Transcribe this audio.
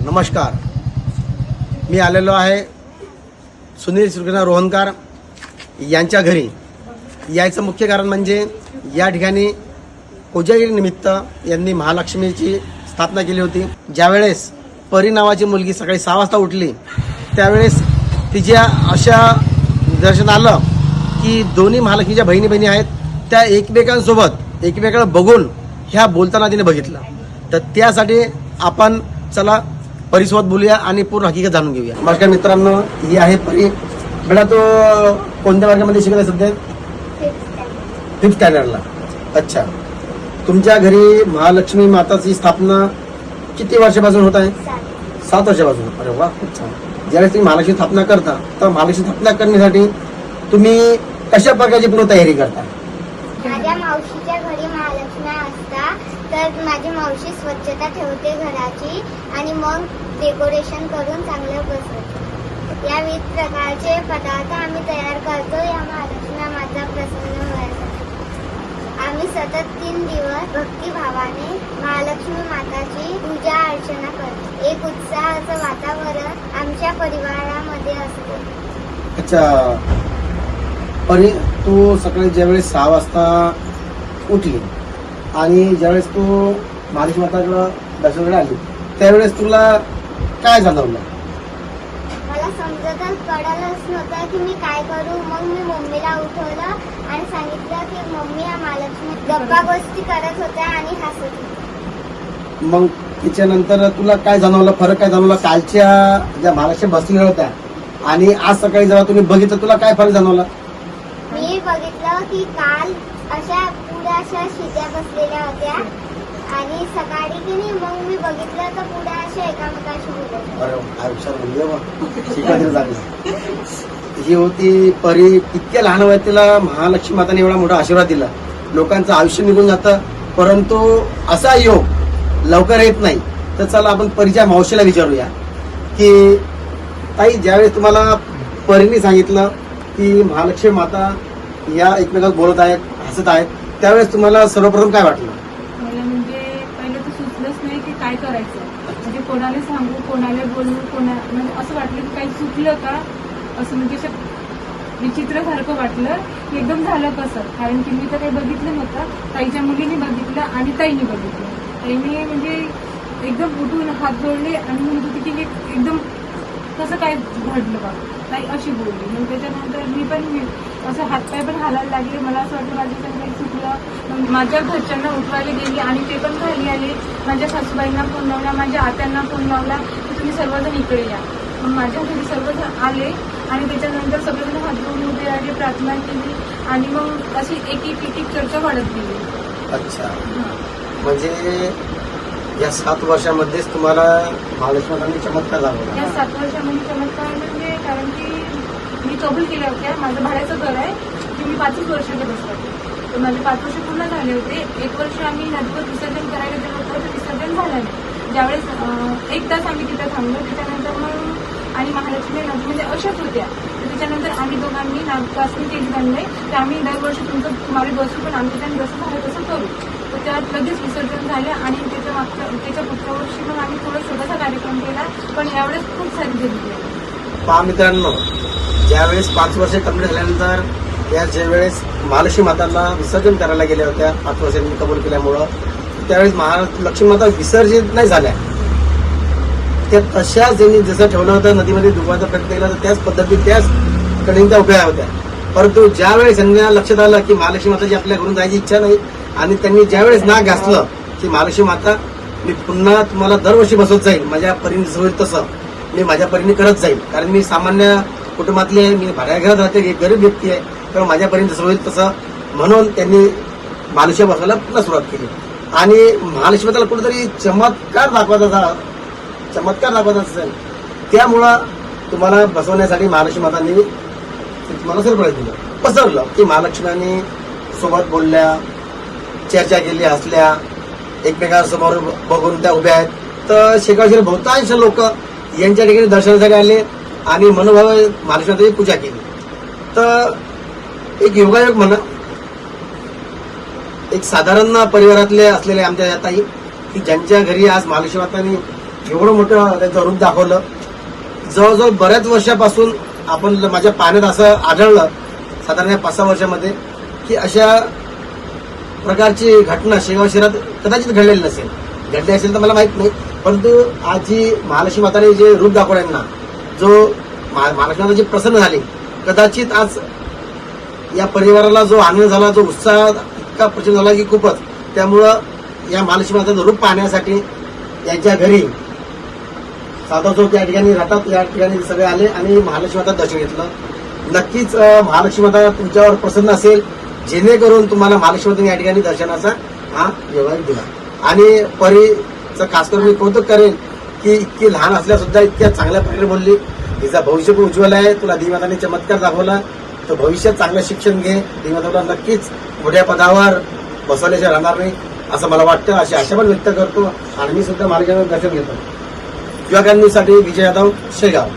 नमस्कार, मी आलेलो आहे सुनील श्रीकृष्ण रोहनकर यांच्या घरी. यायचं मुख्य कारण म्हणजे या ठिकाणी कोजागिरी निमित्त यांनी महालक्ष्मीची स्थापना केली होती. ज्यावेळेस परी नावाची मुलगी सकाळी 6 वाजता उठली त्यावेळेस तिच्या अशा निदर्शन आलं की दोन्ही महालक्ष्मीच्या बहिणी आहेत त्या एकमेकांसोबत एकमेकाला बघून ह्या बोलताना तिने बघितलं. तर त्यासाठी आपण चला परीसोबत बोलूया आणि पूर्ण हकीकत जाणून घेऊया. नमस्कार मित्रांनो, ही आहे परी. बेटा तो कोणत्या वर्गामध्ये शिकत आहे सध्या? 5th स्टँडर्डला. अच्छा, तुमच्या घरी महालक्ष्मी माताची स्थापना किती वर्षापासून होत आहे? 7 वर्षापासून. अरे वा, खूप छान. ज्यावेळेस तुम्ही महालक्ष्मी स्थापना करता तर महालक्ष्मी स्थापना करण्यासाठी तुम्ही कशा प्रकारची पूर्ण तयारी करता? माझ्या मावशीच्या घरी महालक्ष्मी असतात तर माझी मावशी स्वच्छता ठेवते घराची आणि मग डेकोरेशन करून चांगलं बसवते. या विविध प्रकारचे पदार्थ आम्ही तयार करतो या महालक्ष्मी माता प्रसन्न होण्यासाठी. आम्ही सतत 3 दिवस भक्तिभावाने महालक्ष्मी माताची पूजा अर्चना करतो. एक उत्साहाचं वातावरण आमच्या परिवारामध्ये असते. अच्छा परी, तू सकाळी ज्यावेळेस 6 वाजता उठली आणि ज्यावेळेस तू महालक्ष्मी माताकडं दर्शनाकडे आली त्यावेळेस तुला काय जाणवलं? मला समजतच कळलंच नव्हतं की मी काय करू. मग मी मम्मीला उठवलं आणि सांगितलं की मम्मी या महालक्ष्मी गप्पा गोष्टी करत होत्या आणि हसत होत्या. मग त्याच्यानंतर तुला काय जाणवलं, फरक काय जाणवला कालच्या ज्या महालक्ष्मी बसलेल्या होत्या आणि आज सकाळी जेव्हा तुम्ही बघितलं तुला काय फरक जाणवला? मी बघितलं की काल अशा पुढे अशा शिट्या बसलेल्या होत्या आणि सकाळी की नाही मग मी बघितलं तर पुढे अशा एकामेकाशी बोलत. अरे काय हुशार म्हणजे बा, शिकायला लागलं. ही होती परी. इतक्या लहान वयात तिला महालक्ष्मी माताने एवढा मोठा आशीर्वाद दिला. लोकांचं आयुष्य निघून जातं परंतु असा योग लवकर येत नाही. तर चला आपण परीच्या मावशीला विचारूया की ताई, ज्यावेळेस तुम्हाला परीने सांगितलं की महालक्ष्मी माता या एकमेकात बोलत आहेत हसत आहेत त्यावेळेस तुम्हाला सर्वप्रथम काय वाटलं? मला म्हणजे पहिलं तर सुचलंच नाही की काय करायचं. म्हणजे कोणाला सांगू, कोणाला बोलू, म्हणजे असं वाटलं की काही चुकलं का, असं म्हणजे असं विचित्रसारखं वाटलं की एकदम झालं कसं. कारण की मी तर काही बघितलं नव्हतं. ताईच्या मुलीने बघितलं आणि ताईने बघितलं. ताईने म्हणजे एकदम उठून हात जोडले आणि म्हणत होती की एकदम कसं काय घडलं बा ताई अशी बोलली. मग त्याच्यानंतर मी पण असं हातपाय पण हालायला लागले. मला असं वाटलं माझ्याकडे काही चुकलं. मग माझ्या घरच्यांना उठवायला गेली आणि ते पण खाली आले. माझ्या सासूबाईंना फोन लावला, माझ्या आत्यांना फोन लावला की तुम्ही सर्वजण इकडे या. मग माझ्या घरी सर्वजण आले आणि त्याच्यानंतर सगळेजण हात जोडून उभे राहिले, प्रार्थना केली आणि मग अशी एक एक चर्चा वाढत गेली. अच्छा, म्हणजे या 7 वर्षामध्येच तुम्हाला महालक्ष्मी मातांनी चमत्कार झाला? या 7 वर्षामध्ये चमत्कार म्हणजे कारण की मी कबूल केल्या होत्या. माझं भाड्याचं घर आहे की मी 5 वर्षाचे बसते. तर माझे 5 वर्ष पूर्ण झाले होते. 1 वर्ष आम्ही नदीवर विसर्जन करायला गेलो होतो तर विसर्जन झालं नाही. ज्यावेळेस 1 तास आम्ही तिथं थांबलो त्याच्यानंतर मग आणि महालक्ष्मी नदी म्हणजे अशाच होत्या. तर त्याच्यानंतर आम्ही दोघांनी नागपासून केली बनले तर आम्ही दरवर्षी तुम्हाला बसू पण आम्ही त्यांनी जसं झालं तसं करू. तर त्यात लगेच विसर्जन झालं आणि त्याच्या पुढच्या वर्षी मग आम्ही थोडा छोटासा कार्यक्रम केला पण यावेळेस खूप सारी गेली. पहा मित्रांनो, ज्यावेळेस 5 वर्ष कंप्लीट झाल्यानंतर या ज्यावेळेस महालक्ष्मी माताला विसर्जन करायला गेल्या होत्या 5 वर्षांनी कबूल केल्यामुळं त्यावेळेस महालक्ष्मी माता विसर्जित नाही झाल्या. त्या तशाच त्यांनी जसं ठेवलं होतं नदीमध्ये डुबवायचा प्रयत्न केला तर त्याच पद्धतीने त्याच कडे त्या उभ्या होत्या. परंतु ज्यावेळेस त्यांना लक्षात आलं की महालक्ष्मी माताची आपल्या घरून जायची इच्छा नाही आणि त्यांनी ज्यावेळेस नाक घासलं की महालक्ष्मी माता मी पुन्हा तुम्हाला दरवर्षी बसवत जाईल, माझ्या परीने जसं होईल तसं मी माझ्या परीने करत जाईल. कारण मी सामान्य कुटुंबातले आहे, मी भाड्या घरात राहते, एक गरीब व्यक्ती आहे, तर माझ्या परीने जसं होईल तसं म्हणून त्यांनी महालक्ष्मी बसवायला पुन्हा सुरुवात केली. आणि महालक्ष्मी माताला कुठेतरी चमत्कार दाखवायचा असेल त्यामुळं तुम्हाला बसवण्यासाठी महालक्ष्मी मातांनी तुम्हाला सरप्राईज दिलं, पसरलं की महालक्ष्म्यांनी सोबत बोलल्या, चर्चा केली, हसल्या, एकमेकांसमोर बघून त्या उभ्या आहेत. तर शेगावचे बहुतांश लोक यांच्या ठिकाणी दर्शनासाठी आले आणि मनोभाव महालक्ष्मी मातेची पूजा केली. तर एक योगायोग म्हणा, एक साधारण परिवारातले असलेले आमच्या या ताई की ज्यांच्या घरी आज महालक्ष्मी मातांनी एवढं मोठं त्यांचं रूप दाखवलं. जवळजवळ बऱ्याच वर्षापासून आपण माझ्या पाहण्यात असं आढळलं, साधारण 5-6 वर्षामध्ये, की अशा प्रकारची घटना शेगाव शहरात कदाचित घडलेली नसेल. घडली असेल तर मला माहित नाही, परंतु आज जी महालक्ष्मी माताने जे रूप दाखवलं ना, जो महालक्ष्मी माता जी प्रसन्न झाली, कदाचित आज या परिवाराला जो आनंद झाला, जो उत्साह इतका प्रचंड झाला की खूपच. त्यामुळं या महालक्ष्मी माताचं रूप पाहण्यासाठी यांच्या घरी साधा चौक या ठिकाणी राहतात, या ठिकाणी सगळे आले आणि महालक्ष्मी माता दर्शन घेतलं. नक्कीच महालक्ष्मी माता तुमच्यावर प्रसन्न असेल, जेणेकरून तुम्हाला महालक्ष्मी माता या ठिकाणी दर्शनाचा हा योग दिला. आणि परीचं खास करून मी कौतुक करेन की इतकी लहान असल्या सुद्धा इतक्या चांगल्या प्रकारे बोलली. तिचा भविष्य पण उज्ज्वल आहे. तुला देवीमाताने चमत्कार दाखवला, तर भविष्यात चांगलं शिक्षण घे. देवीमाता नक्कीच मोठ्या पदावर बसवल्याशिवाय राहणार नाही असं मला वाटतं, अशी आशा पण व्यक्त करतो. आणि मी सुद्धा महालक्ष्मी दर्शन घेतो. युवा न्यूजसाठी विजय यादव, शेगाव.